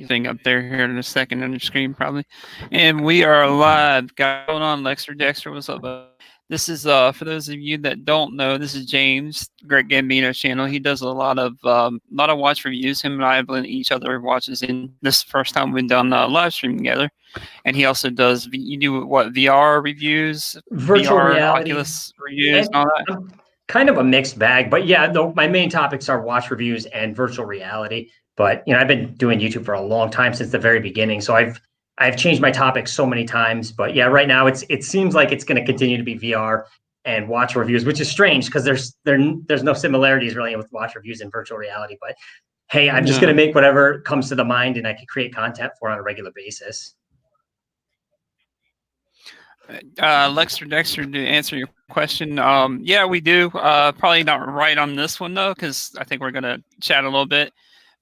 thing up there here in a second on the screen, probably. And we are live. Got going on, Lexter Dexter. What's up, bud? This is for those of you that don't know, this is James, Greg Gambino's channel. He does a lot of watch reviews. Him and I have blended each other watches in. This is the first time we've done live stream together. And he also does, you do what, VR reviews, virtual VR, reality, Oculus reviews, and all that? Kind of a mixed bag, but yeah, my main topics are watch reviews and virtual reality. But I've been doing YouTube for a long time, since the very beginning. So I've changed my topics so many times. But yeah, right now it seems like it's going to continue to be VR and watch reviews, which is strange because there's no similarities really with watch reviews and virtual reality. But hey, I'm just going to make whatever comes to the mind, and I can create content for on a regular basis. Lexter Dexter, to answer your question, yeah, we do. Probably not right on this one though, because I think we're gonna chat a little bit.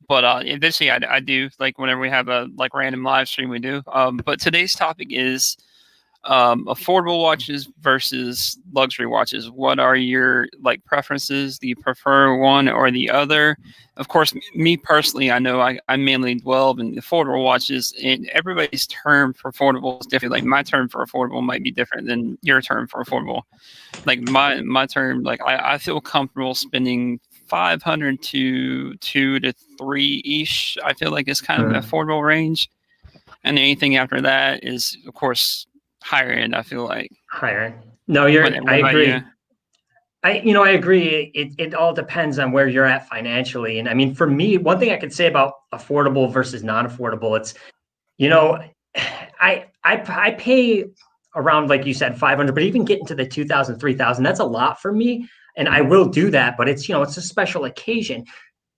But eventually, I do, like whenever we have a random live stream, we do. But today's topic is affordable watches versus luxury watches. What are your preferences? Do you prefer one or the other? Of course, me personally, I know I mainly dwell in affordable watches, and everybody's term for affordable is different. Like my term for affordable might be different than your term for affordable. Like my term, I feel comfortable spending 500 to 2 to 3 ish. I feel like it's kind of an affordable range, and anything after that is, of course, higher end. I feel like higher end. No, I agree. I agree. It all depends on where you're at financially. And I mean, for me, one thing I could say about affordable versus non-affordable, it's, I pay around, like you said, 500, but even getting to the 2,000, 3,000, that's a lot for me. And I will do that, but it's, it's a special occasion.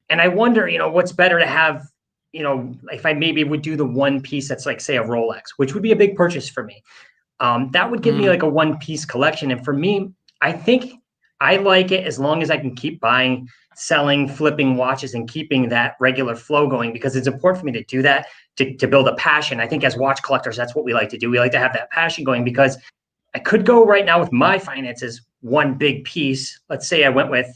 And I wonder, what's better to have, if I maybe would do the one piece that's like, say, a Rolex, which would be a big purchase for me. That would give me like a one piece collection. And for me, I think I like it as long as I can keep buying, selling, flipping watches and keeping that regular flow going, because it's important for me to do that, to build a passion. I think as watch collectors, that's what we like to do. We like to have that passion going, because I could go right now with my finances, one big piece. Let's say I went with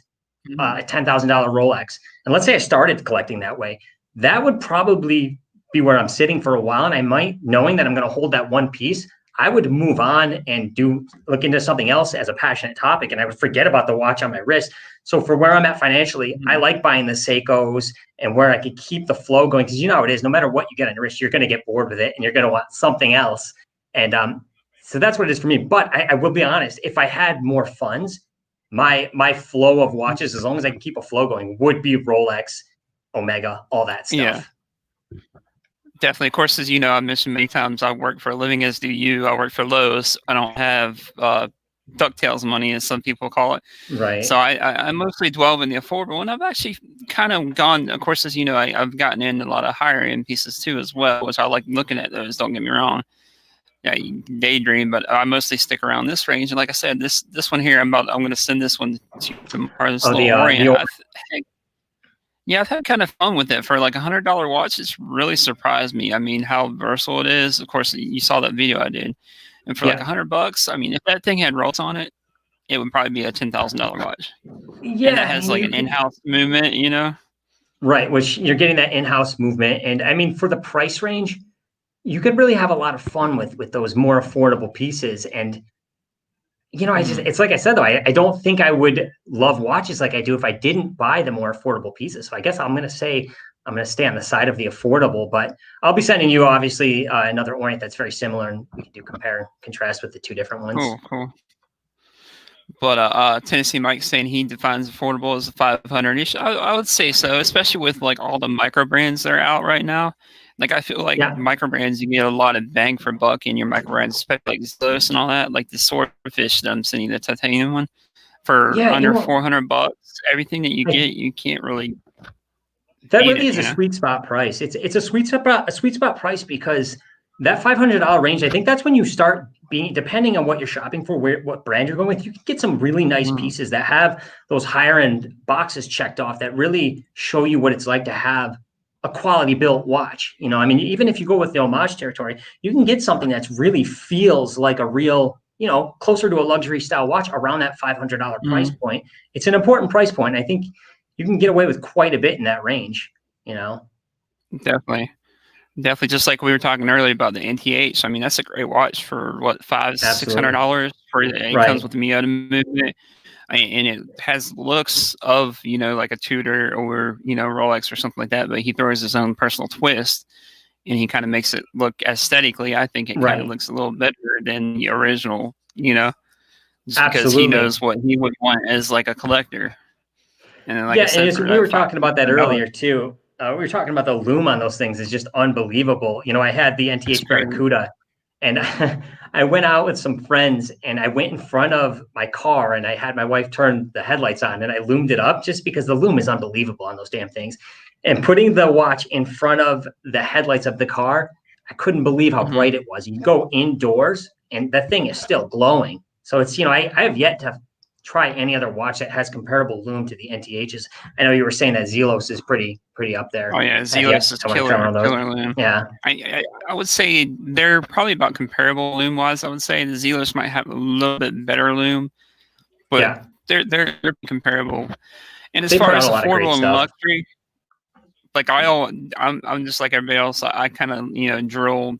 a $10,000 Rolex. And let's say I started collecting that way. That would probably be where I'm sitting for a while. And I might, knowing that I'm going to hold that one piece, I would move on and look into something else as a passionate topic, and I would forget about the watch on my wrist. So for where I'm at financially, I like buying the Seikos and where I could keep the flow going, because how it is, no matter what you get on your wrist, you're going to get bored with it and you're going to want something else. And so that's what it is for me. But I will be honest, if I had more funds, my flow of watches, as long as I can keep a flow going, would be Rolex, Omega, all that stuff. Yeah. Definitely. Of course, as you know, I've mentioned many times, I work for a living, as do you. I work for Lowe's. I don't have DuckTales money, as some people call it. Right. So I mostly dwell in the affordable, and I've actually kind of gone, of course, as you know, I've gotten in a lot of higher end pieces too as well, which I like looking at those, don't get me wrong. Yeah, you daydream, but I mostly stick around this range. And like I said, this one here, I'm going to send this one to Mars. Yeah, I've had kind of fun with it. For like $100 watch, it's really surprised me. I mean, how versatile it is. Of course, you saw that video I did. And for like $100, I mean, if that thing had rolls on it, it would probably be a $10,000 watch. Yeah. And it has like an in-house movement, Right, which you're getting that in-house movement. And I mean, for the price range, you could really have a lot of fun with those more affordable pieces. And it's like I said, though, I don't think I would love watches like I do if I didn't buy the more affordable pieces. So I guess I'm going to stay on the side of the affordable, but I'll be sending you obviously another Orient that's very similar, and we can do compare and contrast with the two different ones. Cool. But Tennessee Mike's saying he defines affordable as 500-ish. I would say so, especially with like all the micro brands that are out right now. Like I feel like micro brands, you get a lot of bang for buck in your micro brands, especially like Zlos and all that. Like the Swordfish that I'm sending, the titanium one, for under $400. Everything that you get, you can't really. That really is a sweet spot price. It's a sweet spot price, because that $500 range, I think that's when you start being, depending on what you're shopping for, what brand you're going with, you can get some really nice pieces that have those higher end boxes checked off that really show you what it's like to have a quality built watch. I mean, even if you go with the homage territory, you can get something that's really feels like a real, closer to a luxury style watch around that $500 price point. It's an important price point. I think you can get away with quite a bit in that range, Definitely. Definitely, just like we were talking earlier about the NTH. I mean, that's a great watch for what, $500-600 for it. It Right. comes with the Miata movement, and it has looks of like a Tudor or Rolex or something like that. But he throws his own personal twist, and he kind of makes it look aesthetically. I think it kind of Right. looks a little better than the original. Just because he Absolutely. knows what he would want as like a collector. And then, like I Yeah, and said, as for we that were talking about that $500, earlier too. We were talking about the loom on those things is just unbelievable. I had the it's NTH crazy. Barracuda, and I went out with some friends, and I went in front of my car, and I had my wife turn the headlights on, and I loomed it up just because the loom is unbelievable on those damn things. And putting the watch in front of the headlights of the car, I couldn't believe how Mm-hmm. bright it was. You go indoors, and the thing is still glowing. So it's I have yet to try any other watch that has comparable loom to the NTHs. I know you were saying that Zelos is pretty up there. Oh yeah, Zelos is killer loom. Yeah. I would say they're probably about comparable loom wise. I would say the Zelos might have a little bit better loom, but Yeah. they're comparable. And as They far put out as a lot of great affordable and stuff. luxury, like I'm just like everybody else. I kind of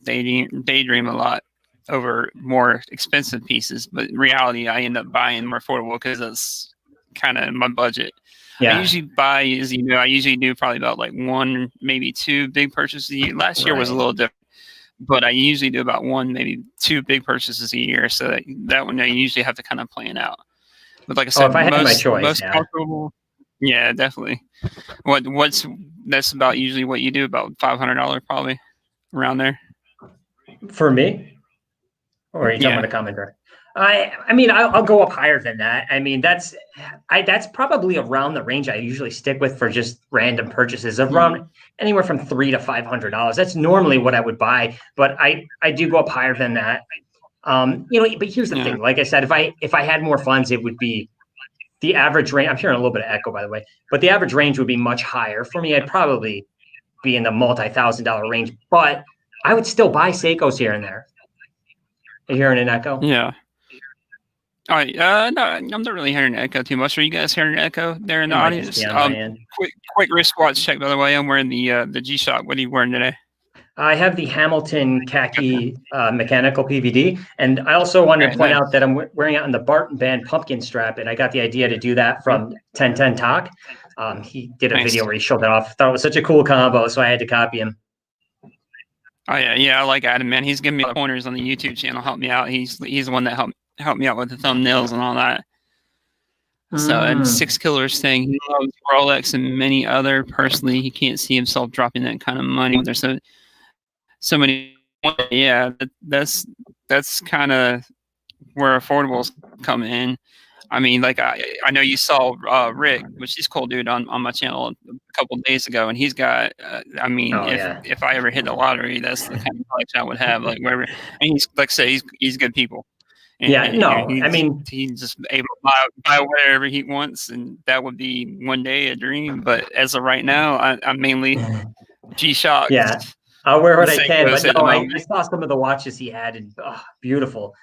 daydream a lot over more expensive pieces, but in reality, I end up buying more affordable because that's kind of my budget. I Yeah. usually buy, as you know, I usually do probably about like one, maybe two big purchases a year. Last year was a Right. little different, but I usually do about one, maybe two big purchases a year. So that one I usually have to kind of plan out. But like I said, If I had my choice, most yeah. comfortable. Yeah, definitely. That's about usually what you do, about $500 probably around there. For me? Or are you talking Yeah. about a commenter? I mean, I'll go up higher than that. I mean, that's probably around the range I usually stick with for just random purchases, around anywhere from $300 to $500. That's normally what I would buy, but I do go up higher than that. But here's the thing. Like I said, if I had more funds, it would be the average range. I'm hearing a little bit of echo, by the way, but the average range would be much higher for me. I'd probably be in the multi-$1,000 range, but I would still buy Seikos here and there. Are you hearing an echo? Yeah. All right. No, I'm not really hearing an echo too much. Are you guys hearing an echo there in the audience? Quick wristwatch check, by the way. I'm wearing the G-Shock. What are you wearing today? I have the Hamilton khaki mechanical PVD, and I also wanted to point out that I'm wearing out in the Barton Band pumpkin strap, and I got the idea to do that from 1010 Talk. He did a video where he showed that off. Thought it was such a cool combo, so I had to copy him. Oh yeah, I like Adam, man. He's giving me pointers on the YouTube channel, help me out. He's the one that helped me out with the thumbnails and all that. So, and Six Killers thing, he loves Rolex and many other. Personally, he can't see himself dropping that kind of money. There's so many. Yeah, that's kind of where affordables come in. I mean, like I know you saw Rick, which is cool dude, on my channel a couple of days ago, and he's got. I mean, if I ever hit the lottery, that's the kind of collection I would have. Like wherever, and he's like I say, he's good people. And, I mean, he's just able to buy whatever he wants, and that would be one day a dream. But as of right now, I'm mainly G-Shock. Yeah, I'll wear what I can. But no, I saw some of the watches he had, and beautiful.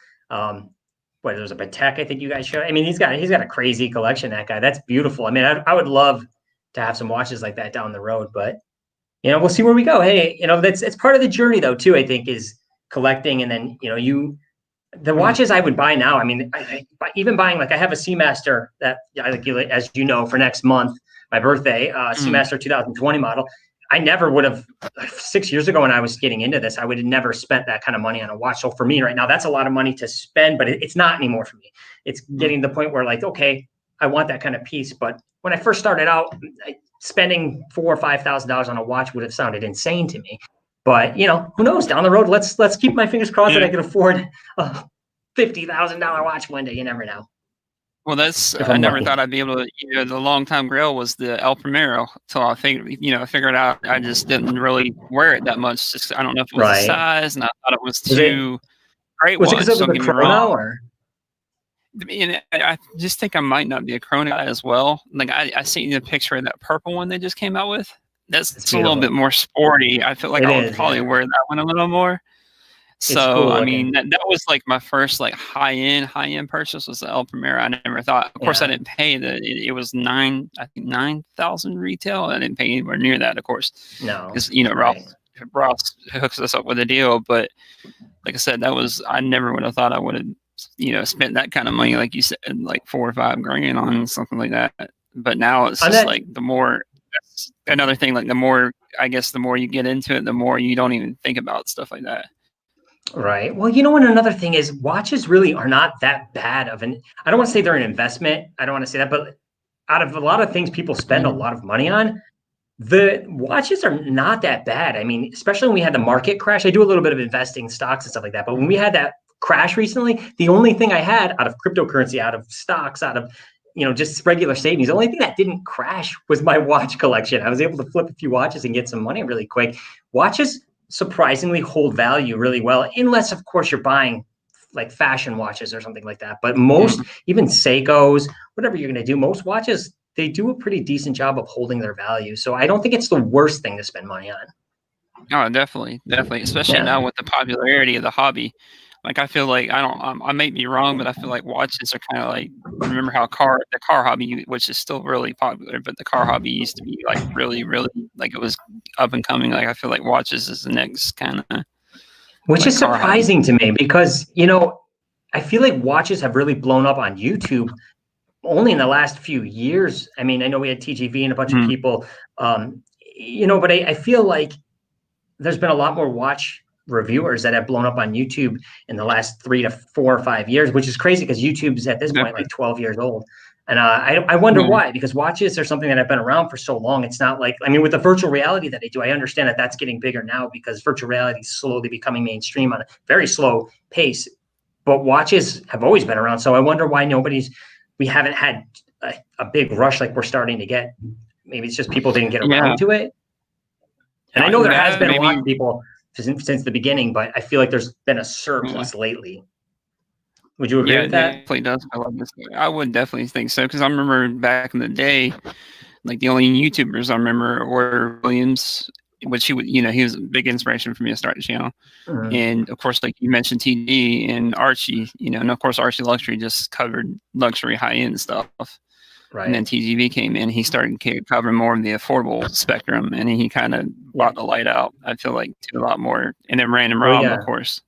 There was a Patek, I think you guys showed. I mean, he's got a crazy collection. That guy, that's beautiful. I mean, I would love to have some watches like that down the road, but we'll see where we go. Hey, it's part of the journey though too. I think is collecting, and then the watches I would buy now. I mean, even buying, like, I have a Seamaster that, as you know, for next month, my birthday, Seamaster 2020 model. I never would have 6 years ago when I was getting into this, I would have never spent that kind of money on a watch. So for me right now, that's a lot of money to spend, but it's not anymore for me. It's getting to the point where, like, okay, I want that kind of piece. But when I first started out, spending $4,000 or $5,000 on a watch would have sounded insane to me. But who knows? Down the road, let's keep my fingers crossed that I can afford a $50,000 watch one day. You never know. Well, I never thought I'd be able to. The long time grail was the El Primero. So I figured out I just didn't really wear it that much. Just I don't know if it was the size, and I thought it was too great. Was it because of the Chrono, or? I just think I might not be a Chrono guy as well. Like I seen the picture of that purple one they just came out with. It's a little bit more sporty. I feel like I would probably wear that one a little more. So I mean, that was like my first like high end purchase was the El Primero. I never thought. Of course, I didn't pay it was 9,000 retail. I didn't pay anywhere near that, of course. No, because Ralph Ross hooks us up with a deal. But like I said, I never would have thought I would have, spent that kind of money, like you said, like 4 or 5 grand on something like that. But now it's just like that's another thing. Like the more you get into it, the more you don't even think about stuff like that. Right. Well, and another thing is watches really are not that bad I don't want to say they're an investment. I don't want to say that, but out of a lot of things people spend a lot of money on, the watches are not that bad. I mean, especially when we had the market crash. I do a little bit of investing stocks and stuff like that. But when we had that crash recently, the only thing I had out of cryptocurrency, out of stocks, out of just regular savings, the only thing that didn't crash was my watch collection. I was able to flip a few watches and get some money really quick. Watches surprisingly hold value really well, unless of course you're buying like fashion watches or something like that. But most, even Seikos, whatever you're going to do, most watches, they do a pretty decent job of holding their value. So I don't think it's the worst thing to spend money on. Oh, definitely, especially now with the popularity of the hobby. Like I feel like I may be wrong, but I feel like watches are kind of like, remember how the car hobby, which is still really popular, but the car hobby used to be like really, really like it was up and coming. Like I feel like watches is the next kind of, which is surprising to me because I feel like watches have really blown up on YouTube only in the last few years. I mean, I know we had TGV and a bunch of people, but I feel like there's been a lot more watch reviewers that have blown up on YouTube in the last 3 to 4 or 5 years, which is crazy because YouTube's at this point like 12 years old. And I wonder why, because watches are something that have been around for so long. It's not like, I mean, with the virtual reality that they do, I understand that that's getting bigger now because virtual reality is slowly becoming mainstream on a very slow pace. But watches have always been around. So I wonder why we haven't had a big rush like we're starting to get. Maybe it's just people didn't get around to it. And I know there has been a lot of people since the beginning, but I feel like there's been a surplus lately. Would you agree with that? Yeah, definitely does. I would definitely think so because I remember back in the day, like the only YouTubers I remember were Williams, which he was a big inspiration for me to start the channel. And of course, like you mentioned, TD and Archie, and of course Archie Luxury just covered luxury high-end stuff. Right. And then TGV came in, he started covering more of the affordable spectrum, and he kind of brought the light out, I feel like, to a lot more. And then Random Rob, of course.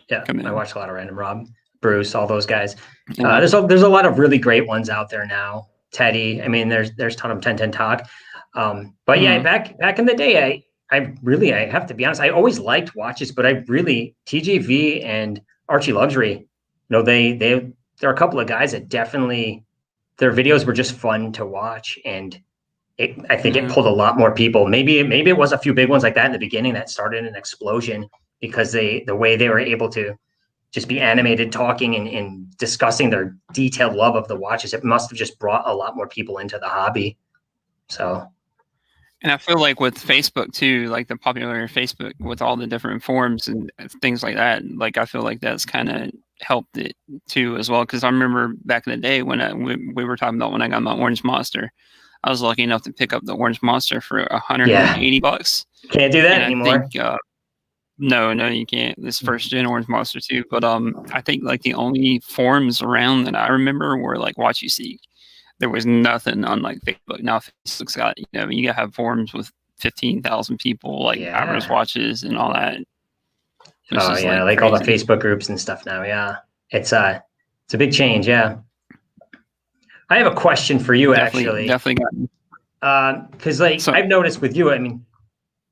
Yeah, I watched a lot of Random Rob, Bruce, all those guys. There's a lot of really great ones out there now. Teddy, I mean, there's a ton of 1010 Talk. But yeah, back in the day, I have to be honest, I always liked watches, but TGV and Archie Luxury, there are a couple of guys that definitely, their videos were just fun to watch, and I think it pulled a lot more people. Maybe it was a few big ones like that in the beginning that started an explosion because the way they were able to just be animated, talking and discussing their detailed love of the watches, it must have just brought a lot more people into the hobby. So. And I feel like with Facebook too, like the popularity of Facebook with all the different forums and things like that, like I feel like that's kind of helped it too as well. Because I remember back in the day when we were talking about when I got my Orange Monster, I was lucky enough to pick up the Orange Monster for $180. Can't do that anymore. No, you can't. This first gen Orange Monster too. But I think like the only forums around that I remember were like Watch You Seek. There was nothing on like Facebook. Now Facebook's got, you gotta have forums with 15,000 people, like average watches and all that. Oh yeah, like all the Facebook groups and stuff now. Yeah, it's a big change. Yeah, I have a question for you actually. Definitely. Because I've noticed with you, I mean,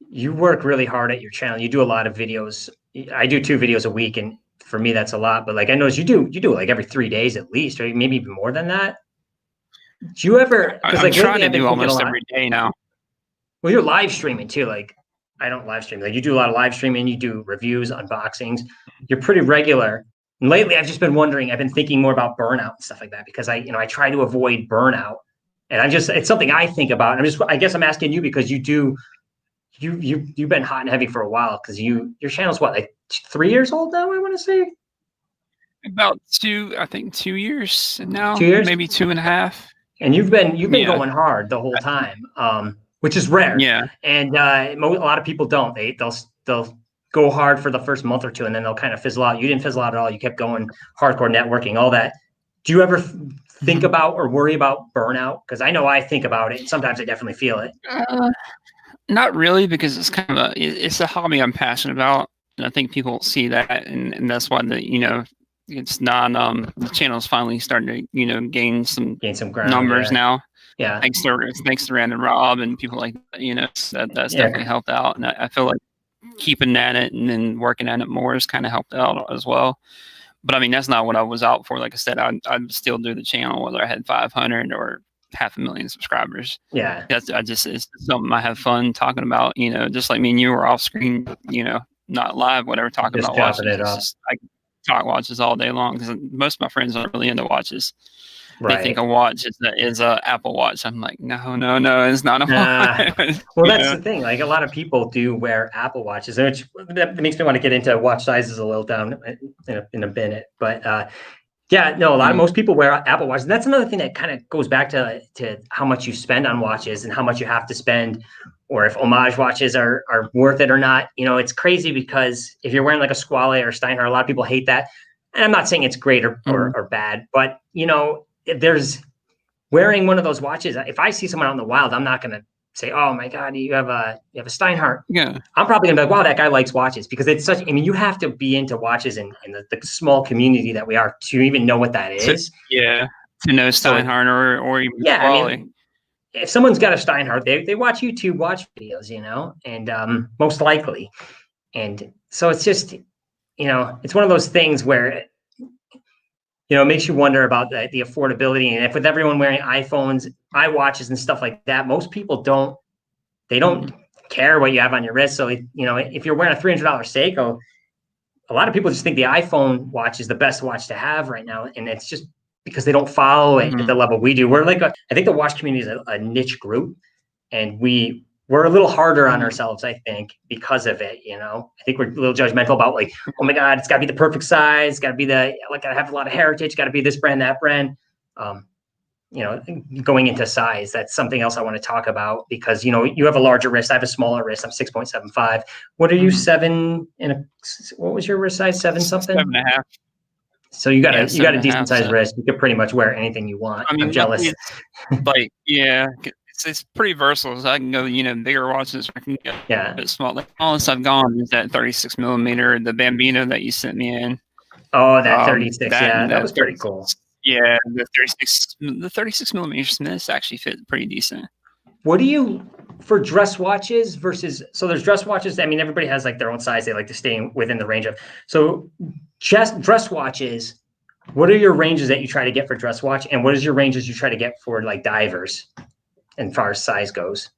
you work really hard at your channel. You do a lot of videos. I do 2 videos a week, and for me that's a lot. But like I noticed you do like every 3 days at least, or maybe even more than that. Do you ever? I'm trying to do almost every day now. Well, you're live streaming too. Like I don't live stream. Like you do a lot of live streaming. You do reviews, unboxings. You're pretty regular. And lately, I've just been wondering. I've been thinking more about burnout and stuff like that because I try to avoid burnout, and it's something I think about. And I guess I'm asking you because you've been hot and heavy for a while because your channel's what, like 3 years old now? I want to say about 2 years now. 2 years, maybe 2.5. And you've been going hard the whole time, which is rare. Yeah. And a lot of people don't. They'll go hard for the first month or 2, and then they'll kind of fizzle out. You didn't fizzle out at all. You kept going, hardcore networking, all that. Do you ever think about or worry about burnout? Because I know I think about it. And sometimes I definitely feel it. Not really, because it's kind of it's a hobby I'm passionate about, and I think people see that, and that's why it's not the channel's finally starting to gain some ground. numbers now. Yeah. Thanks to Random Rob and people like that, that's definitely helped out, and I feel like keeping at it and then working at it more has kind of helped out as well. But I mean, that's not what I was out for. Like I said, I'd still do the channel whether I had 500 or 500,000 subscribers. Yeah. It's something I have fun talking about, just like me and you were off screen, not live, whatever, talking Just about watches. it up. I talk watches all day long because most of my friends aren't really into watches. Right. They think a watch is a Apple Watch. I'm like, no, it's not a watch. Well, that's the thing. Like a lot of people do wear Apple Watches, which that makes me want to get into watch sizes a little down in a minute. But yeah, no, most people wear Apple Watches. And that's another thing that kind of goes back to how much you spend on watches and how much you have to spend, or if homage watches are worth it or not. It's crazy because if you're wearing like a Squale or Steinhardt, a lot of people hate that. And I'm not saying it's great or bad, but if there's wearing one of those watches, if I see someone out in the wild, I'm not going to say, "Oh my God, you have a Steinhardt." Yeah, I'm probably gonna be like, "Wow, that guy likes watches," because it's such. I mean, you have to be into watches in the small community that we are to even know what that is. To know Steinhardt or even I mean, if someone's got a Steinhardt, they watch YouTube watch videos, and most likely, and so it's just, it's one of those things where. It makes you wonder about the affordability, and if with everyone wearing iPhones, iWatches, and stuff like that, most people don't care what you have on your wrist. So if you're wearing a $300 Seiko, a lot of people just think the iPhone watch is the best watch to have right now, and it's just because they don't follow it at the level we do. We're like I think the watch community is a niche group, and we're a little harder on ourselves, I think, because of it. I think we're a little judgmental about like, oh my God, it's got to be the perfect size. It's got to be I have a lot of heritage. Got to be this brand, that brand. Going into size, that's something else I want to talk about because, you have a larger wrist. I have a smaller wrist. I'm 6.75. What are you, 7 what was your wrist size? 7 something? 7.5. So you got a decent sized wrist. You could pretty much wear anything you want. I mean, I'm jealous. It's pretty versatile. So I can go, bigger watches. I can get a bit small. Like, smallest I've gone is that 36 millimeter, the Gambino that you sent me in. Oh, that 36. That was pretty cool. Yeah, the 36 millimeter Smiths actually fit pretty decent. What do you for dress watches versus? So there's dress watches. I mean, everybody has like their own size. They like to stay within the range of. So dress watches. What are your ranges that you try to get for dress watch, and what is your ranges you try to get for like divers? As far as size goes,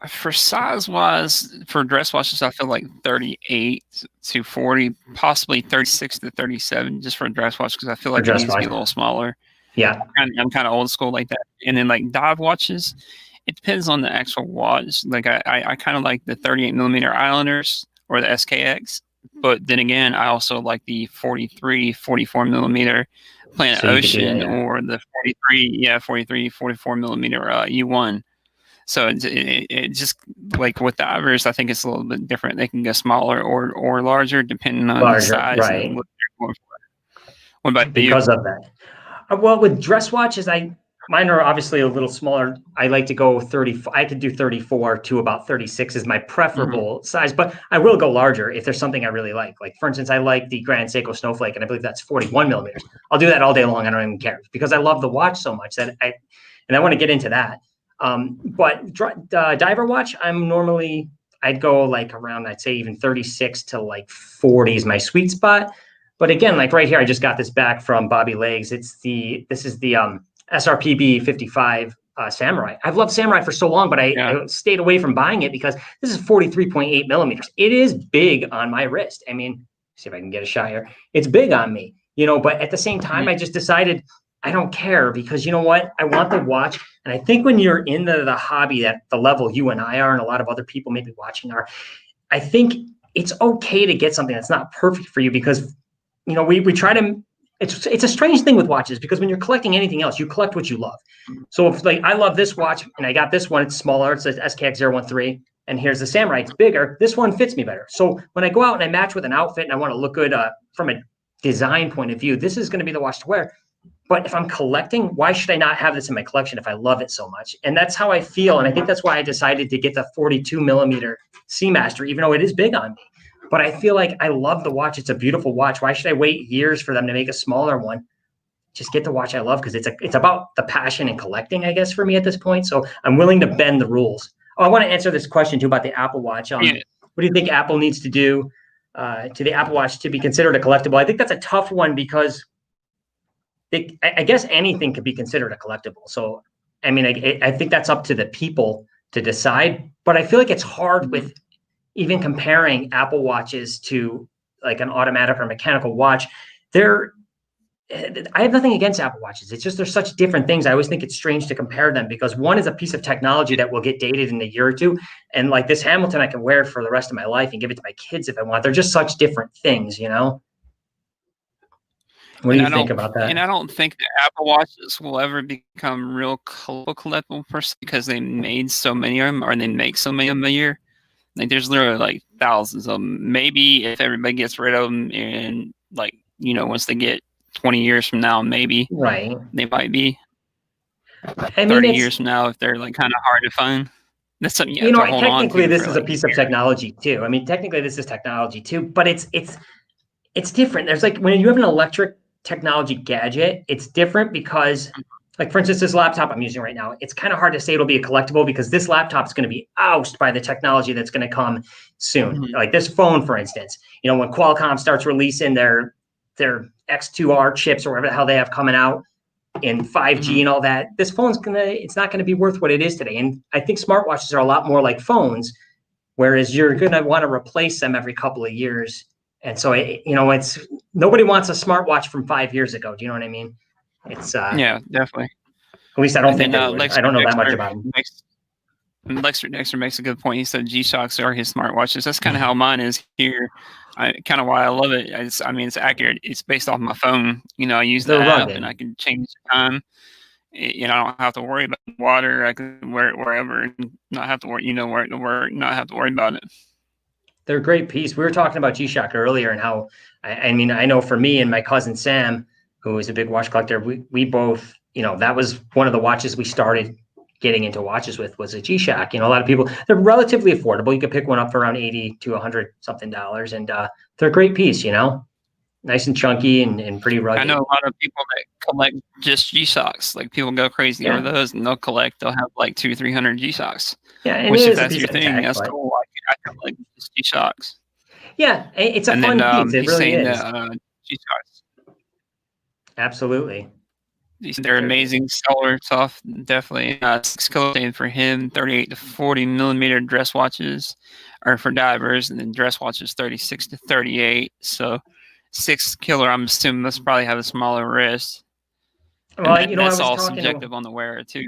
for size wise, for dress watches, I feel like 38 to 40, possibly 36 to 37, just for a dress watch because I feel like it needs to be a little smaller. Yeah, I'm kind of old school like that. And then like dive watches, it depends on the actual watch. Like I kind of like the 38 millimeter Islanders or the SKX, but then again, I also like the 43, 44 millimeter Planet Ocean or the 43, 44 millimeter U1. So it just like with the divers, I think it's a little bit different. They can go smaller or larger depending on the size. Right. And what they're going for. What about because of that? Well, with dress watches, mine are obviously a little smaller. I like to go 30. I could do 34 to about 36 is my preferable size, but I will go larger if there's something I really like. Like for instance, I like the Grand Seiko Snowflake, and I believe that's 41 millimeters. I'll do that all day long. I don't even care because I love the watch so much that I want to get into that. But diver watch, I'd go like around, I'd say even 36 to like 40 is my sweet spot. But again, like right here, I just got this back from Bobby Legs. This is the SRPB 55 Samurai. I've loved Samurai for so long, but I stayed away from buying it because this is 43.8 millimeters. It is big on my wrist. I mean, see if I can get a shot here. It's big on me, but at the same time, I just decided I don't care because you know what? I want the watch. And I think when you're in the hobby at the level you and I are, and a lot of other people maybe watching are, I think it's okay to get something that's not perfect for you because, we try to, it's a strange thing with watches because when you're collecting anything else, you collect what you love. So if like, I love this watch and I got this one, it's smaller, it's an SKX 013, and here's the Samurai, it's bigger. This one fits me better. So when I go out and I match with an outfit and I want to look good from a design point of view, this is going to be the watch to wear. But if I'm collecting, why should I not have this in my collection if I love it so much? And that's how I feel. And I think that's why I decided to get the 42 millimeter Seamaster, even though it is big on me. But I feel like I love the watch. It's a beautiful watch. Why should I wait years for them to make a smaller one? Just get the watch I love, because it's about the passion and collecting, I guess, for me at this point. So I'm willing to bend the rules. Oh, I want to answer this question too about the Apple Watch. What do you think Apple needs to do to the Apple Watch to be considered a collectible? I think that's a tough one, because I guess anything could be considered a collectible. So, I mean, I think that's up to the people to decide. But I feel like it's hard with even comparing Apple Watches to like an automatic or mechanical watch. I have nothing against Apple Watches. It's just they're such different things. I always think it's strange to compare them, because one is a piece of technology that will get dated in a year or two. And like this Hamilton, I can wear it for the rest of my life and give it to my kids if I want. They're just such different things, you know? What do you think about that? And I don't think the Apple Watches will ever become real collectible per se, because they made so many of them, or they make so many of them a year. Like there's literally like thousands of them. Maybe if everybody gets rid of them, and like, you know, once they get 20 years from now, maybe right, they might be. I mean, 30 years from now, if they're like kind of hard to find, that's something you know, to hold on to. technically this is a piece of technology too. I mean, technically this is technology too, but it's different. There's like, when you have an electric technology gadget, it's different, because like, for instance, this laptop I'm using right now, it's kind of hard to say it'll be a collectible, because this laptop is going to be ousted by the technology that's going to come soon. Like this phone, for instance, you know, when Qualcomm starts releasing their X2R chips or whatever the hell they have coming out in 5G and all that, this phone's it's not going to be worth what it is today. And I think smartwatches are a lot more like phones, whereas you're going to want to replace them every couple of years. And so, it's nobody wants a smartwatch from 5 years ago. Do you know what I mean? It's yeah, definitely. At least I don't think they would. I don't know that much about them. Dexter makes a good point. He said G-Shocks are his smartwatches. That's kind of how mine is here. Kind of why I love it. I mean, it's accurate. It's based off my phone. You know, I use the app and I can change the time. You know, I don't have to worry about water. I can wear it wherever and not have to worry. You know, wear it to work, not have to worry about it. They're a great piece. We were talking about G-Shock earlier, and how, I mean, I know for me and my cousin Sam, who is a big watch collector, we both, you know, that was one of the watches we started getting into watches with, was a G-Shock. You know, a lot of people, they're relatively affordable. You could pick one up for around $80 to $100 something, and they're a great piece, you know, nice and chunky and pretty rugged. I know a lot of people that collect just G-Shocks. Like people go crazy over those, and they'll have like 200-300 G-Shocks. Yeah, and which, if that's your thing, that's cool. I collect just G-Shocks. Yeah, it's a fun piece. It really is. G-Shocks. Absolutely. They're amazing, stellar, soft, definitely. 6 kilo for him, 38 to 40 millimeter dress watches are for divers, and then dress watches 36 to 38. So 6 kilo, I'm assuming must probably have a smaller wrist. Well, and that's all subjective on the wearer too.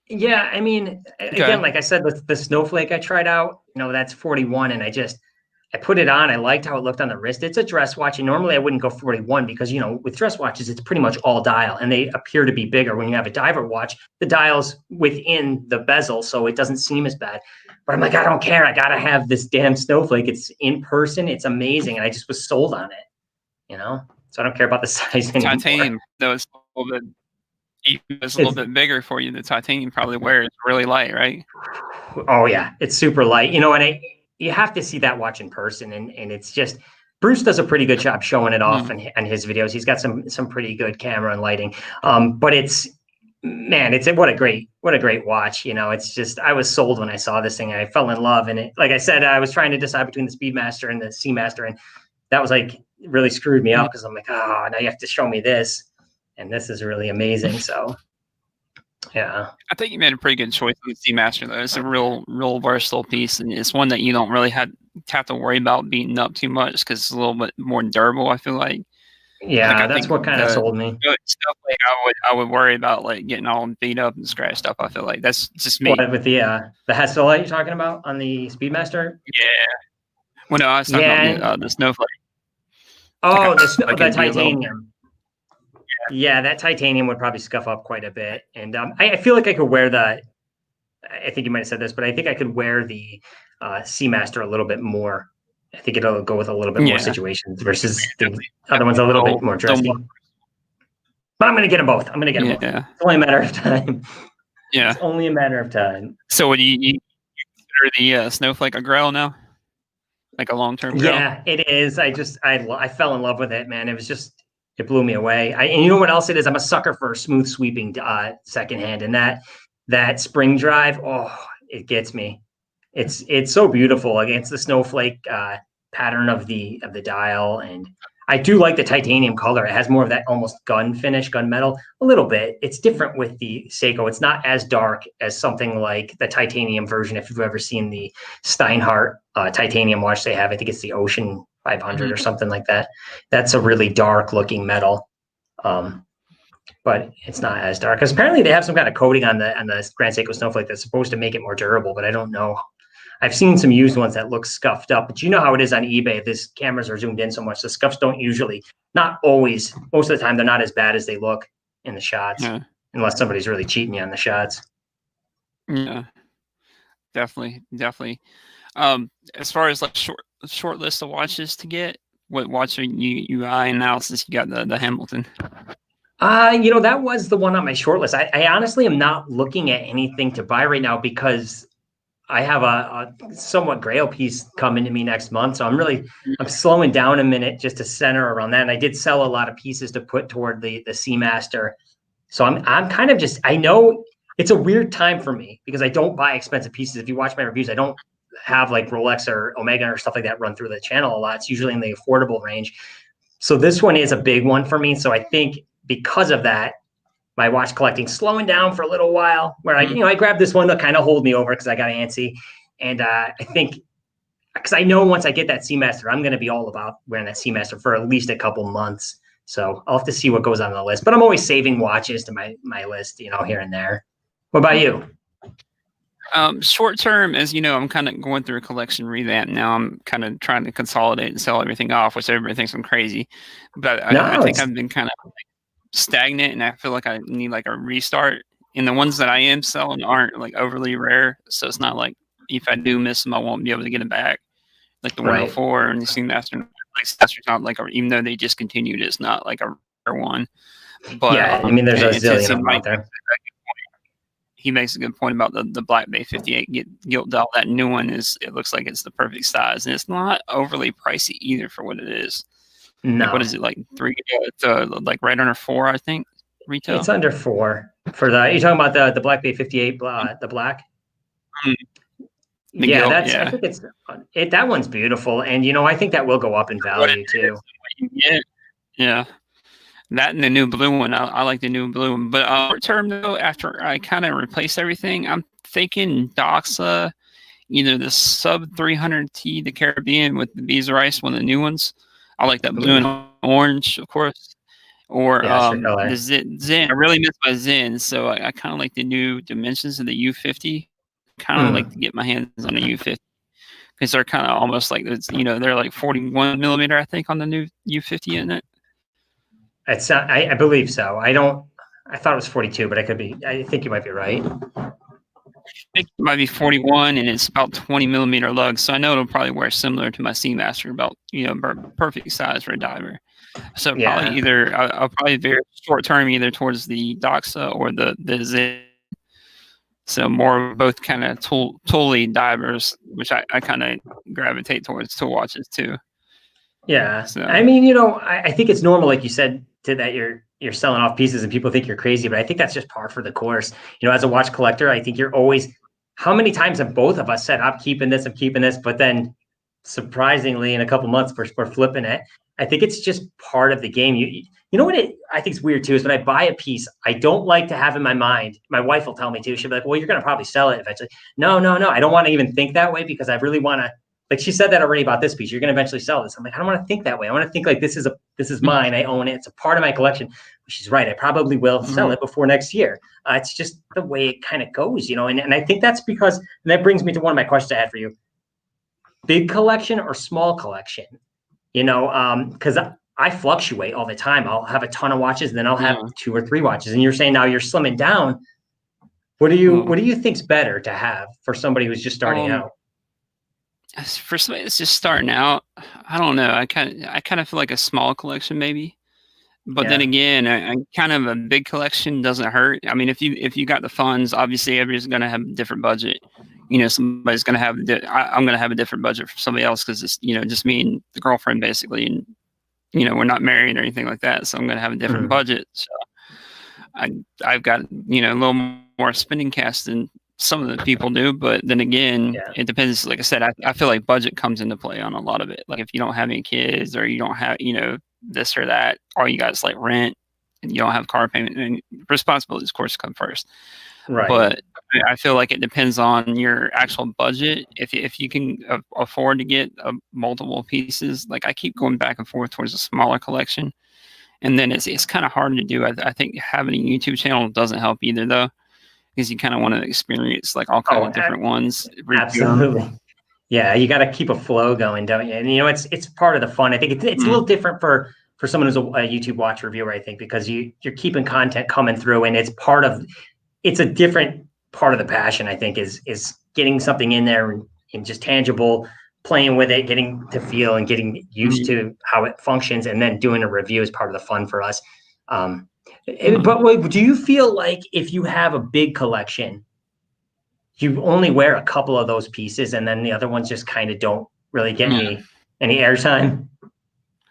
Yeah, I mean, again, like I said, the Snowflake I tried out, you know, that's 41, and I put it on. I liked how it looked on the wrist. It's a dress watch, and normally I wouldn't go 41, because, you know, with dress watches, it's pretty much all dial, and they appear to be bigger. When you have a diver watch, the dial's within the bezel, so it doesn't seem as bad. But I'm like, I don't care. I got to have this damn Snowflake. It's in person. It's amazing. And I just was sold on it, you know? So I don't care about the size anymore. Titanium, though, it's a little bit bigger for you. The titanium probably wears really light, right? Oh, yeah. It's super light. You know, and you have to see that watch in person. And it's just, Bruce does a pretty good job showing it off in his videos. He's got some pretty good camera and lighting. But what a great watch. You know, it's just, I was sold when I saw this thing. I fell in love. And like I said, I was trying to decide between the Speedmaster and the Seamaster. And that was like, really screwed me up, because I'm like, now you have to show me this. And this is really amazing. So, yeah. I think you made a pretty good choice with the Seamaster, though. It's a real versatile piece, and it's one that you don't really have to worry about beating up too much, because it's a little bit more durable, I feel like. Yeah, that's what kind of sold me. Stuff like I would worry about, like getting all beat up and scratched up. I feel like that's just me. What, with the Hassellight you're talking about on the Speedmaster? Yeah. Well, no, I was talking about the Snowflake. Oh, the titanium. Yeah, that titanium would probably scuff up quite a bit. And I feel like I could wear I think you might have said this, but I think I could wear the Seamaster a little bit more. I think it'll go with a little bit more situations versus the other one's a little bit more dressy. But I'm going to get them both. I'm going to get them both. Yeah. It's only a matter of time. Yeah. It's only a matter of time. So would you consider the Snowflake a grail now? Like a long-term grail? Yeah, it is. I fell in love with it, man. It blew me away. And you know what else it is? I'm a sucker for a smooth sweeping secondhand, and that spring drive, oh, it gets me. It's so beautiful against the snowflake pattern of the dial, and I do like the titanium color. It has more of that almost gunmetal, a little bit. It's different with the Seiko. It's not as dark as something like the titanium version. If you've ever seen the Steinhardt titanium watch they have, I think it's the Ocean 500 or something like that. That's a really dark looking metal. But it's not as dark because apparently they have some kind of coating on the Grand Seiko Snowflake that's supposed to make it more durable, but I don't know. I've seen some used ones that look scuffed up, but you know how it is on eBay. These cameras are zoomed in so much. The scuffs don't usually, not always, most of the time, they're not as bad as they look in the shots, unless somebody's really cheating you on the shots. Yeah, definitely. As far as like short list of watches to get, what watch are you eye analysis? You got the Hamilton. That was the one on my short list. I honestly am not looking at anything to buy right now because I have a somewhat grail piece coming to me next month. So I'm slowing down a minute just to center around that. And I did sell a lot of pieces to put toward the Seamaster. So I'm kind of just, I know it's a weird time for me because I don't buy expensive pieces. If you watch my reviews, I don't have like Rolex or Omega or stuff like that run through the channel a lot. It's usually in the affordable range. So this one is a big one for me. So I think because of that, my watch collecting slowing down for a little while where I grabbed this one to kind of hold me over because I got antsy. And I think because I know once I get that Seamaster, I'm going to be all about wearing that Seamaster for at least a couple months. So I'll have to see what goes on the list, but I'm always saving watches to my list, here and there. What about you? Short term, as you know, I'm kind of going through a collection revamp now. I'm kind of trying to consolidate and sell everything off, which everybody thinks I'm crazy, but I think I've been kind of stagnant, and I feel like I need like a restart. And the ones that I am selling aren't like overly rare, so it's not like if I do miss them, I won't be able to get them back. Like the 104 and the Seamaster, like not like, even though they discontinued, it's not like a rare one. But yeah, I mean, there's a zillion of them out there. He makes a good point about the Black Bay 58 gilt dial. That new one it looks like it's the perfect size, and it's not overly pricey either for what it is. No. Like, what is it, like three? It's like right under $4, I think. Retail. It's under $4 for the. You're talking about the Black Bay 58, the black. Yeah, I think that one's beautiful, and I think that will go up in value too. Yeah. That and the new blue one. I like the new blue one. But short term though, after I kind of replace everything, I'm thinking Doxa, either the sub 300T, the Caribbean with the bees of rice, one of the new ones. I like that blue and orange, of course. Or the Zen. I really miss my Zen, so I kind of like the new dimensions of the U50. Kind of like to get my hands on a U50 because they're kind of almost like they're like 41 millimeter, I think, on the new U50, isn't it? I believe so. I thought it was 42, but I think you might be right. I think it might be 41, and it's about 20 millimeter lug. So I know it'll probably wear similar to my Seamaster, about perfect size for a diver. So probably I'll probably veer short term either towards the Doxa or the Zen. So more both kind of tool-y divers, which I kind of gravitate towards tool watches too. Yeah. So. I mean, I think it's normal, like you said, that you're selling off pieces and people think you're crazy, but I think that's just par for the course. As a watch collector, I think you're always, how many times have both of us said, I'm keeping this, but then surprisingly in a couple months we're flipping it. I think it's just part of the game. You know what I think is weird too is when I buy a piece, I don't like to have in my mind, my wife will tell me too, she'll be like, well, you're going to probably sell it eventually. No. I don't want to even think that way because I really want to, like she said that already about this piece, you're going to eventually sell this. I'm like, I don't want to think that way. I want to think like this is mine. I own it. It's a part of my collection. She's right. I probably will sell it before next year. It's just the way it kind of goes, and I think that's because, and that brings me to one of my questions I had for you. Big collection or small collection? Because I fluctuate all the time. I'll have a ton of watches, and then I'll have 2 or 3 watches. And you're saying now you're slimming down. What do you think's better to have for somebody who's just starting out? For somebody that's just starting out, I don't know. I kind of feel like a small collection maybe. But then again, I kind of a big collection doesn't hurt. I mean, if you got the funds, obviously everybody's going to have a different budget. You know, somebody's going to have I'm going to have a different budget from somebody else because it's, you know, just me and the girlfriend basically, and you know, we're not married or anything like that, so I'm going to have a different budget. So I've got, you know, a little more spending cash than some of the people do, but then again, it depends. Like I said, I feel like budget comes into play on a lot of it. Like if you don't have any kids or you don't have, you know, this or that, or you guys like rent and you don't have car payment, and responsibilities, of course, come first. Right. But I feel like it depends on your actual budget. If you can afford to get multiple pieces, like I keep going back and forth towards a smaller collection, and then it's kind of hard to do. I think having a YouTube channel doesn't help either, though, because you kind of want to experience like all kinds of different ones. Absolutely. Yeah, you got to keep a flow going, don't you? And you know, it's part of the fun. I think it's a little different for someone who's a YouTube watch reviewer, I think, because you're keeping content coming through, and it's a different part of the passion, I think, is getting something in there and just tangible, playing with it, getting to feel and getting used to how it functions, and then doing a review is part of the fun for us. But wait, do you feel like if you have a big collection, you only wear a couple of those pieces and then the other ones just kind of don't really get any airtime?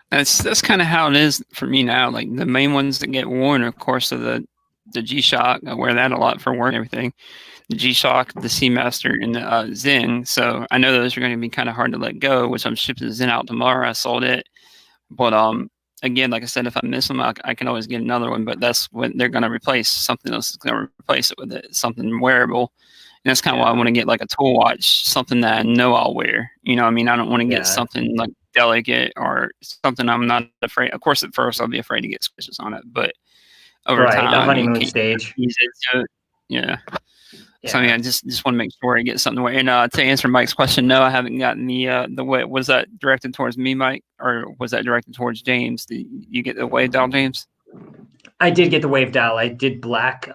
That's kind of how it is for me now. Like the main ones that get worn, of course, are the G-Shock. I wear that a lot for work and everything. The G-Shock, the Seamaster, and the Zen. So I know those are going to be kind of hard to let go, which I'm shipping the Zen out tomorrow. I sold it. But again, like I said, if I miss them, I can always get another one. But that's what they're going to replace. Something else is going to replace it with it. Something wearable. And that's kind of why I want to get like a tool watch, something that I know I'll wear. You know, I mean, I don't want to get something like delicate or something I'm not afraid. Of course, at first I'll be afraid to get scratches on it, but over time, the honeymoon stage. Yeah. So I mean, I just want to make sure I get something to wear. And to answer Mike's question, no, I haven't gotten the way. Was that directed towards me, Mike, or was that directed towards James? Did you get the wave dial, James? I did get the wave dial. I did black